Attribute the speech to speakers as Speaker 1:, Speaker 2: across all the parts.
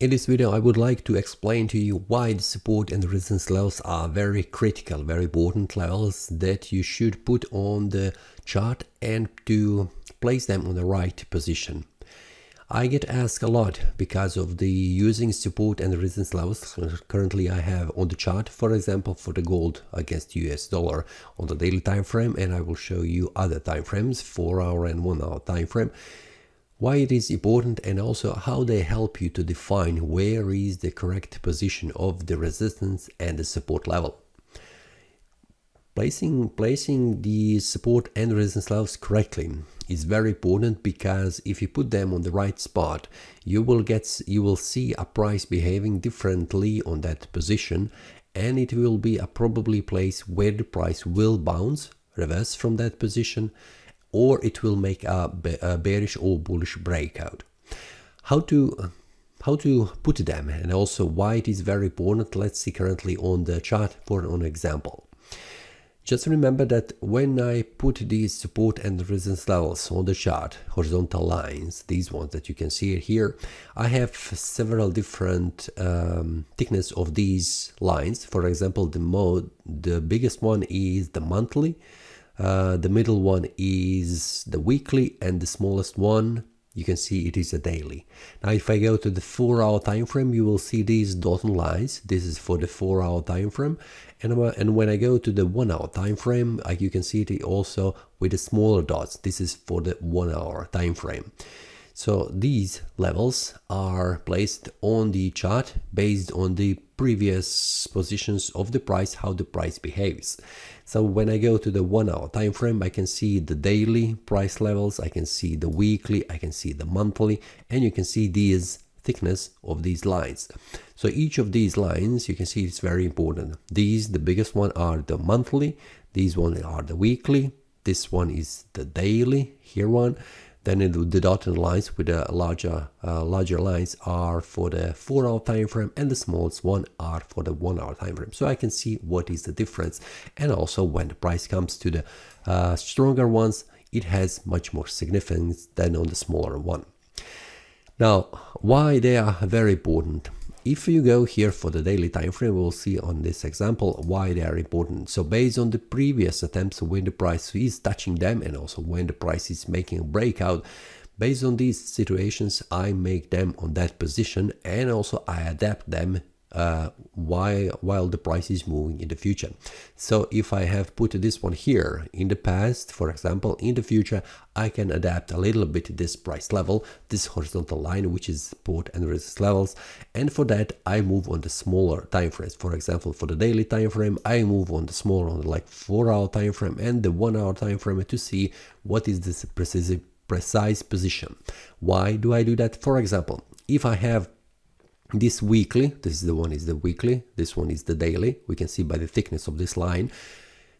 Speaker 1: In this video, I would like to explain to you why the support and resistance levels are very critical, very important levels that you should put on the chart and to place them on the right position. I get asked a lot because of the using support and resistance levels currently I have on the chart, for example, for the gold against US dollar on the daily time frame, and I will show you other time frames, 4-hour and 1-hour time frame. Why it is important and also how they help you to define where is the correct position of the resistance and the support level. Placing the support and resistance levels correctly is very important, because if you put them on the right spot, you will see a price behaving differently on that position, and it will be a probably place where the price will bounce, reverse from that position, or it will make a bearish or bullish breakout. How to put them and also why it is very important, let's see currently on the chart for an example. Just remember that when I put these support and resistance levels on the chart, horizontal lines, these ones that you can see here, I have several different thickness of these lines. For example, the biggest one is the monthly, the middle one is the weekly, and the smallest one, you can see it is a daily. Now if I go to the 4-hour time frame, you will see these dotted lines. This is for the 4-hour time frame, and when I go to the 1-hour time frame, you can see it also with the smaller dots. This is for the 1-hour time frame. So these levels are placed on the chart based on the previous positions of the price, how the price behaves. So when I go to the 1-hour time frame, I can see the daily price levels, I can see the weekly, I can see the monthly, and you can see these thickness of these lines. So each of these lines, you can see it's very important. These, the biggest one, are the monthly, these ones are the weekly, this one is the daily, here one. Then the dotted lines with the larger lines are for the 4-hour time frame, and the smallest one are for the 1-hour time frame. So I can see what is the difference, and also when the price comes to the stronger ones, it has much more significance than on the smaller one. Now, why they are very important? If you go here for the daily time frame, we'll see on this example why they are important. So based on the previous attempts when the price is touching them, and also when the price is making a breakout, based on these situations, I make them on that position, and also I adapt them while the price is moving in the future. So if I have put this one here in the past, for example, in the future, I can adapt a little bit this price level, this horizontal line, which is support and resistance levels, and for that I move on the smaller time frames. For example, for the daily time frame, I move on the smaller, on like 4-hour time frame and the 1-hour time frame to see what is this precise position. Why do I do that? For example, if I have this weekly, this is the one is the weekly, this one is the daily, we can see by the thickness of this line.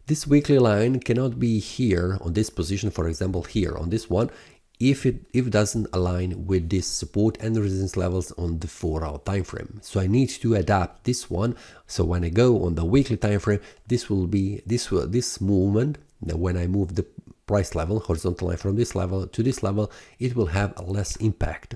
Speaker 1: This weekly line cannot be here on this position, for example here on this one, if it doesn't align with this support and resistance levels on the 4-hour time frame. So I need to adapt this one. So when I go on the weekly time frame, this will be this movement. Now when I move the price level, horizontal line, from this level to this level, it will have a less impact.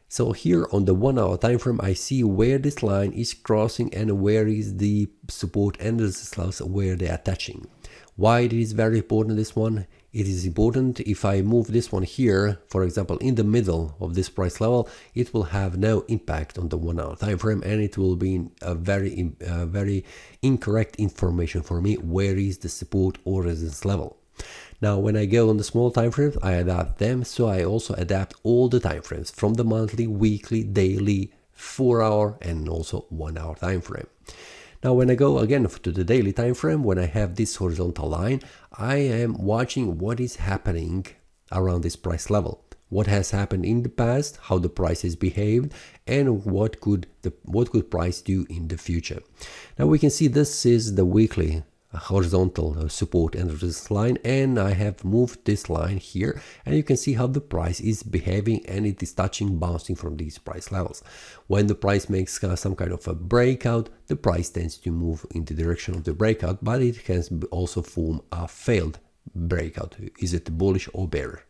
Speaker 1: So here on the 1-hour time frame, I see where this line is crossing and where is the support and resistance levels, where they are touching. Why it is very important, this one? It is important if I move this one here, for example, in the middle of this price level, it will have no impact on the 1-hour time frame, and it will be a very incorrect information for me where is the support or resistance level. Now when I go on the small time frames, I adapt them, so I also adapt all the time frames from the monthly, weekly, daily, 4-hour and also 1-hour time frame. Now when I go again to the daily time frame, when I have this horizontal line, I am watching what is happening around this price level. What has happened in the past, how the price has behaved, and what could price do in the future. Now we can see this is the weekly horizontal support and resistance line, and I have moved this line here, and you can see how the price is behaving, and it is touching, bouncing from these price levels. When the price makes some kind of a breakout, the price tends to move in the direction of the breakout, but it can also form a failed breakout. Is it bullish or bearish?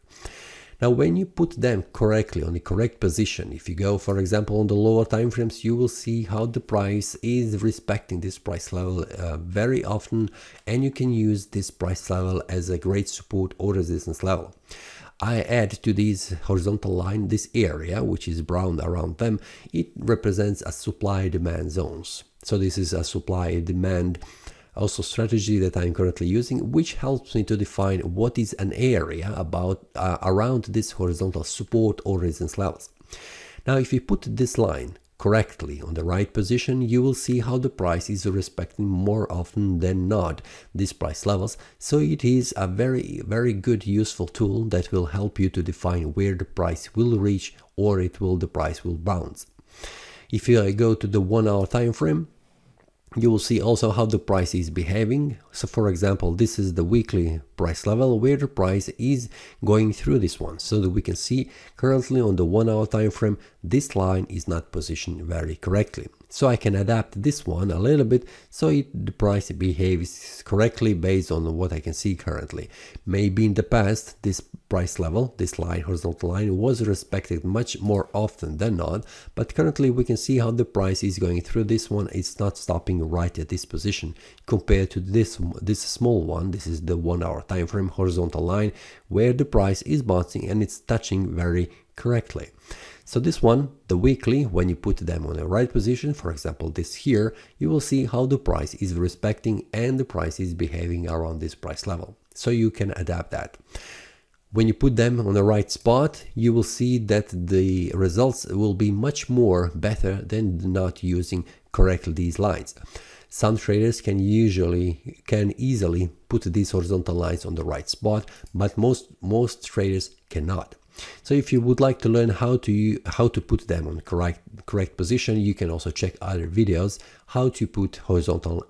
Speaker 1: Now, when you put them correctly on the correct position, if you go, for example, on the lower time frames, you will see how the price is respecting this price level very often, and you can use this price level as a great support or resistance level. I add to this horizontal line this area, which is brown around them. It represents a supply-demand zones. So this is a supply-demand also strategy that I'm currently using, which helps me to define what is an area about around this horizontal support or resistance levels. Now, if you put this line correctly on the right position, you will see how the price is respecting more often than not these price levels. So it is a very good useful tool that will help you to define where the price will reach or the price will bounce. If you go to the 1 hour time frame, you will see also how the price is behaving. So for example, this is the weekly price level where the price is going through this one, so that we can see currently on the 1 hour time frame this line is not positioned very correctly. So I can adapt this one a little bit so the price behaves correctly based on what I can see currently. Maybe in the past this price level, this line, horizontal line, was respected much more often than not, but currently we can see how the price is going through this one. It's not stopping right at this position compared to this small one. This is the 1 hour time frame horizontal line where the price is bouncing and it's touching very correctly. So this one, the weekly, when you put them on the right position, for example this here, you will see how the price is respecting and the price is behaving around this price level. So you can adapt that. When you put them on the right spot, you will see that the results will be much more better than not using correctly these lines. Some traders can easily put these horizontal lines on the right spot, but most traders cannot. So if you would like to learn how to put them on correct position, you can also check other videos how to put horizontal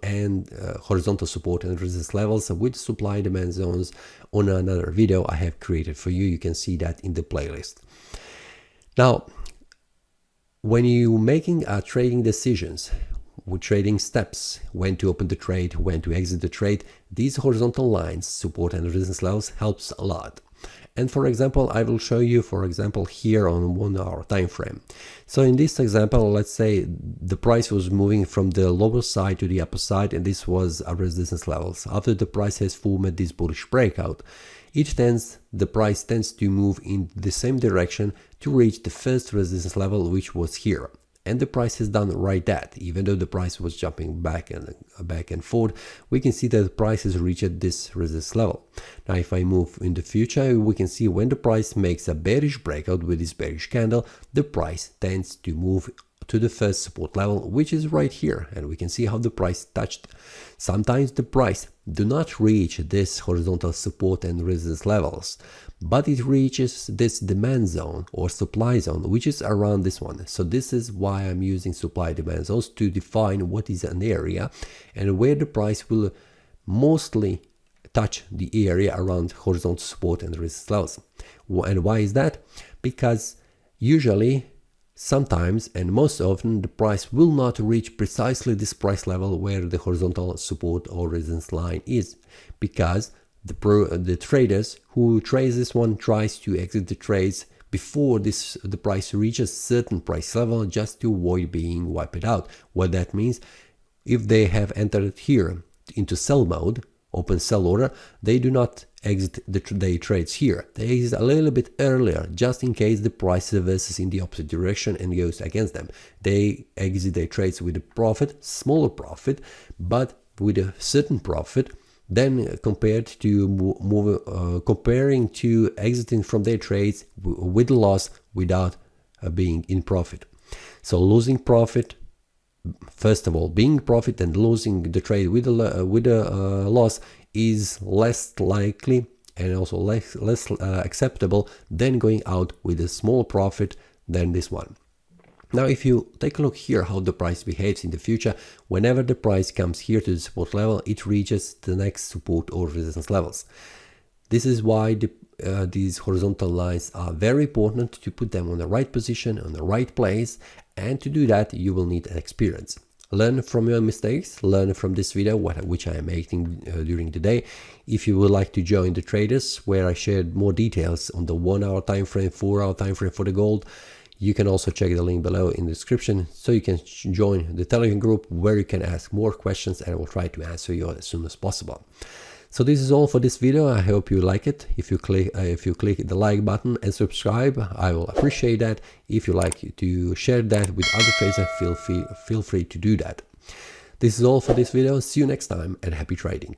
Speaker 1: support and resistance levels with supply demand zones on another video I have created for you. You can see that in the playlist. Now, when you're making trading decisions, with trading steps, when to open the trade, when to exit the trade, these horizontal lines, support and resistance levels, helps a lot. And for example, I will show you, for example, here on 1 hour time frame. So in this example, let's say the price was moving from the lower side to the upper side, and this was a resistance levels. After the price has formed this bullish breakout, the price tends to move in the same direction to reach the first resistance level, which was here. And the price has done right that. Even though the price was jumping back and forth, we can see that the price has reached this resistance level. Now, if I move in the future, we can see when the price makes a bearish breakout with this bearish candle, the price tends to move to the first support level, which is right here, and we can see how the price touched. Sometimes the price do not reach this horizontal support and resistance levels, but it reaches this demand zone or supply zone, which is around this one. So this is why I'm using supply demand zones to define what is an area and where the price will mostly touch the area around horizontal support and resistance levels. And why is that? Because usually, sometimes and most often, the price will not reach precisely this price level where the horizontal support or resistance line is, because the traders who trade this one tries to exit the trades before the price reaches certain price level just to avoid being wiped out. What that means, if they have entered here into sell mode, open sell order, they do not exit their trades here. They exit a little bit earlier, just in case the price reverses in the opposite direction and goes against them. They exit their trades with a profit, smaller profit, but with a certain profit, then comparing to exiting from their trades with a loss without being in profit. So losing profit, first of all, being profit and losing the trade with a loss is less likely and also less acceptable than going out with a small profit than this one. Now, if you take a look here how the price behaves in the future, whenever the price comes here to the support level, it reaches the next support or resistance levels. This is why these horizontal lines are very important to put them on the right position, on the right place, and to do that you will need experience. learn from your mistakes, learn from this video which I am making during the day. If you would like to join the traders where I shared more details on the 1 hour time frame, 4 hour time frame for the gold, you can also check the link below in the description, so you can join the Telegram group where you can ask more questions and I will try to answer you as soon as possible. So this is all for this video. I hope you like it. If you click the like button and subscribe, I will appreciate that. If you like to share that with other traders, feel free to do that. This is all for this video. See you next time and happy trading.